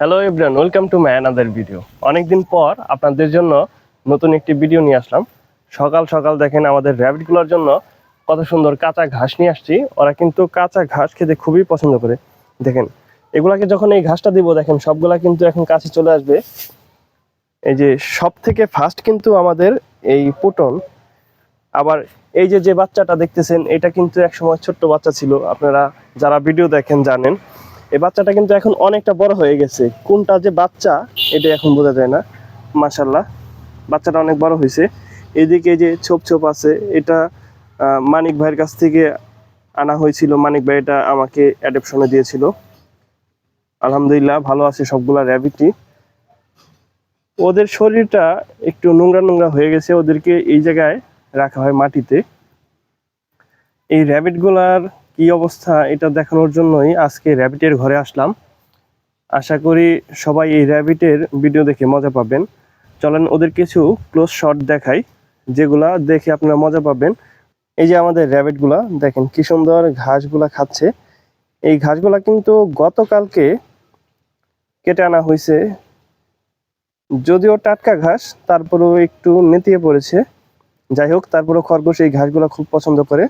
Hello everyone, welcome to my another video. অনেকদিন পর আপনাদের জন্য নতুন একটি ভিডিও নিয়ে আসলাম। সকাল সকাল দেখেন আমাদের র্যাবিটগুলোর জন্য কত সুন্দর কাঁচা ঘাস নিয়ে আসছি। ওরা কিন্তু কাঁচা ঘাস খেতে খুবই পছন্দ করে। দেখেন এগুলাকে যখন এই ঘাসটা দিব, দেখেন সবগুলা কিন্তু এখন কাছে চলে আসবে। এই যে সব থেকে ফার্স্ট কিন্তু আমাদের এই পুটন। আবার এই যে যে বাচ্চাটা দেখতেছেন, এটা কিন্তু একসময় ছোট্ট বাচ্চা ছিল। আপনারা যারা ভিডিও দেখেন জানেন এই বাচ্চাটা কিন্তু এখন অনেকটা বড় হয়ে গেছে। কোনটা যে বাচ্চা এটা এখন বোঝা যায় না। মাশাআল্লাহ, বাচ্চাটা অনেক বড় হয়েছে। এইদিকে যে ছোপ ছোপ আছে, এটা মানিক ভাইয়ের কাছ থেকে আনা হয়েছিল। মানিক ভাই এটা আমাকে অ্যাডপশনে দিয়েছিল। আলহামদুলিল্লাহ ভালো আছে সবগুলা র্যাবিটই। ওদের শরীরটা একটু নোংরা নোংরা হয়ে গেছে, ওদেরকে এই জায়গায় রাখা হয় মাটিতে। এই র্যাবিটগুলার কি অবস্থা এটা দেখানোর জন্যই আজকে র্যাবিটের ঘরে আসলাম। আশা করি সবাই এই র্যাবিটের ভিডিও দেখে মজা পাবেন। চলেন ওদের কিছু ক্লোজ শট দেখাই, যেগুলা দেখে আপনারা মজা পাবেন। এই যে আমাদের র্যাবিটগুলা দেখেন কি সুন্দর ঘাসগুলা খাচ্ছে। এই ঘাসগুলা কিন্তু গতকালকে কেটে আনা হয়েছে, যদিও টাটকা ঘাস, তারপরেও একটু নেতিয়ে পড়েছে। যাই হোক, তারপরেও খরগোশ এই ঘাসগুলা খুব পছন্দ করে।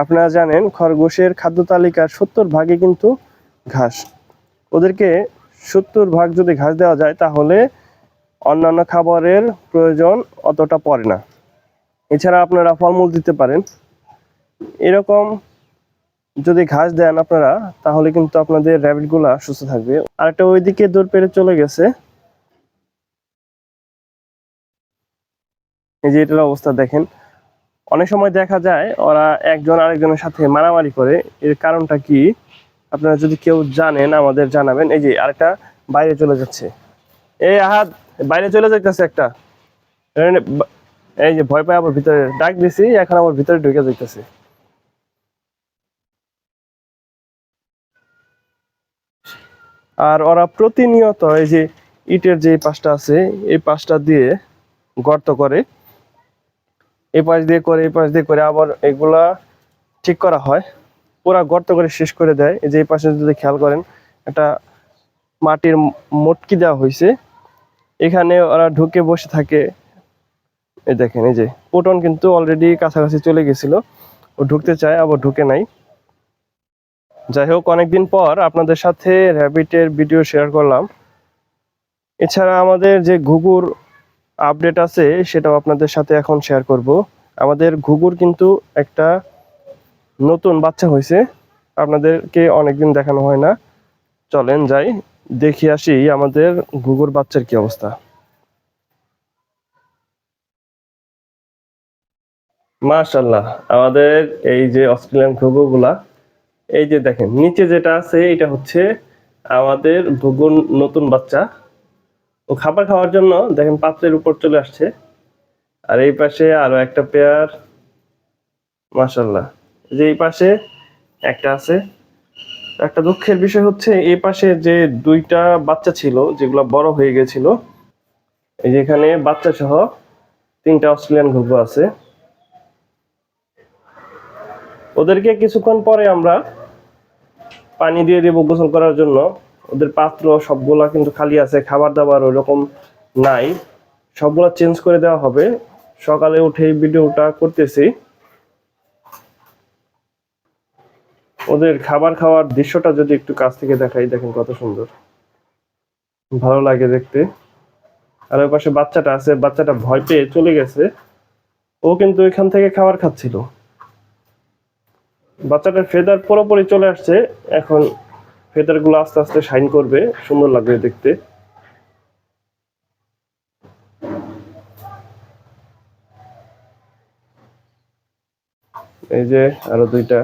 আপনারা জানেন খরগোশের খাদ্য তালিকার 70 ভাগই কিন্তু ঘাস। ওদেরকে 70 ভাগ যদি ঘাস দেওয়া যায় তাহলে অন্যান্য খাবারের প্রয়োজন অতটা পড়ে না। এছাড়া আপনারা ফলমূল দিতে পারেন। এরকম যদি ঘাস দেন আপনারা, তাহলে কিন্তু আপনাদের র্যাবিটগুলা সুস্থ থাকবে। আরেকটা ওইদিকে দৌড় পেরে চলে গেছে। এই যে এটার অবস্থা দেখেন। অনেক সময় দেখা যায় ওরা একজন আরেকজনের সাথে মারামারি করে। এর কারণটা কি আপনারা যদি কেউ জানেন আমাদের জানাবেন। এই যে আরেকটা বাইরে চলে যাচ্ছে। এই আহাদ, বাইরে চলে যাইতেছে একটা। এই যে ভয় পায় আবার ভিতরে ডাক দিছি, এখন আবার ভিতরে ঢুকে যাইতেছে। আর ওরা প্রতিনিয়ত এই যে ইটের যে পাশটা আছে এই পাশটা দিয়ে গর্ত করে, এই পাশ দিয়ে করে এই পাশ দিয়ে করে, আবার এগুলা ঠিক করা হয়। পুরা গর্ত করে শেষ করে দেয়। এই যে এই পাশে যদি খেয়াল করেন, একটা মাটির মটকি দেওয়া হয়েছে, এখানে ওরা ঢুকে বসে থাকে। এই দেখেন, এই যে পুটন কিন্তু অলরেডি কাছাকাছি চলে গেছিল, ও ঢুকতে চায় আবার ঢুকে নাই। যাই হোক, অনেকদিন পর আপনাদের সাথে র্যাবিটের ভিডিও শেয়ার করলাম। এছাড়া আমাদের যে ঘুঘুর আপডেট আছে সেটাও আপনাদের সাথে এখন শেয়ার করব। আমাদের ঘুঘুর কিন্তু একটা নতুন বাচ্চা হয়েছে, আপনাদেরকে অনেকদিন দেখানো হয় না। চলেন যাই দেখি আসি আমাদের ঘুঘুর বাচ্চার কি অবস্থা। মাশাআল্লাহ, আমাদের এই যে অস্ট্রেলিয়ান ঘুঘুগুলা, এই যে দেখেন নিচে যেটা আছে এটা হচ্ছে আমাদের ঘুঘুর নতুন বাচ্চা। ও খাবার খাওয়ার জন্য দেখেন পাত্রের উপর চলে আসছে। আর এই পাশে আরো একটা পেয়ার। মাশাআল্লাহ, যে এই পাশে একটা আছে। একটা দুঃখের বিষয় হচ্ছে এই পাশে যে দুইটা বাচ্চা ছিল যেগুলো বড় হয়ে গেছিল, এই যে এখানে বাচ্চা সহ 3টা অস্ট্রেলিয়ান ঘুঘু আছে। ওদেরকে কিছুক্ষণ পরে আমরা পানি দিয়ে দেবো গোসল করার জন্য। ওদের পাত্র সবগুলা কিন্তু খালি আছে, খাবার দাবার ওইরকম নাই, সবগুলা চেঞ্জ করে দেওয়া হবে। সকালে উঠে ভিডিওটা করতেছি। ওদের খাবার খাওয়ার দৃশ্যটা যদি একটু কাছ থেকে দেখাই, দেখেন কত সুন্দর, ভালো লাগে দেখতে। আর ওই পাশে বাচ্চাটা আছে, বাচ্চাটা ভয় পেয়ে চলে গেছে। ও কিন্তু এখান থেকে খাবার খাচ্ছিল। বাচ্চাটার ফেদার পুরোপুরি চলে আসছে। এখন ফেদার গুলো আস্তে আস্তে শাইন করবে, সুন্দর লাগবে দেখতে। এই যে আরো দুইটা।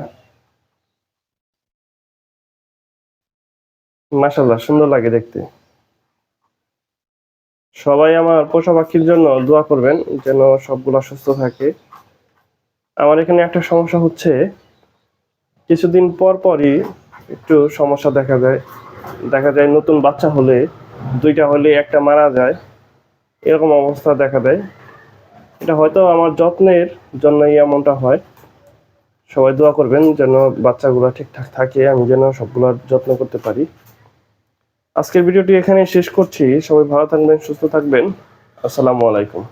মাশাআল্লাহ, সুন্দর লাগে দেখতে। সবাই আমার পোষা পাখির জন্য দোয়া করবেন যেন সবগুলা সুস্থ থাকে। আমার এখানে একটা সমস্যা হচ্ছে, কিছুদিন পর পরই একটু সমস্যা দেখা যায় নতুন বাচ্চা হলে, দুইটা হলে একটা মারা যায়, এরকম অবস্থা দেখা দেয়। এটা হয়তো আমার যত্নের জন্যই এমনটা হয়। সবাই দোয়া করবেন যেন বাচ্চাগুলো ঠিকঠাক থাকে, আমি যেন সবগুলোর যত্ন করতে পারি। আজকের ভিডিওটি এখানে শেষ করছি। সবাই ভালো থাকবেন, সুস্থ থাকবেন। আসসালামু আলাইকুম।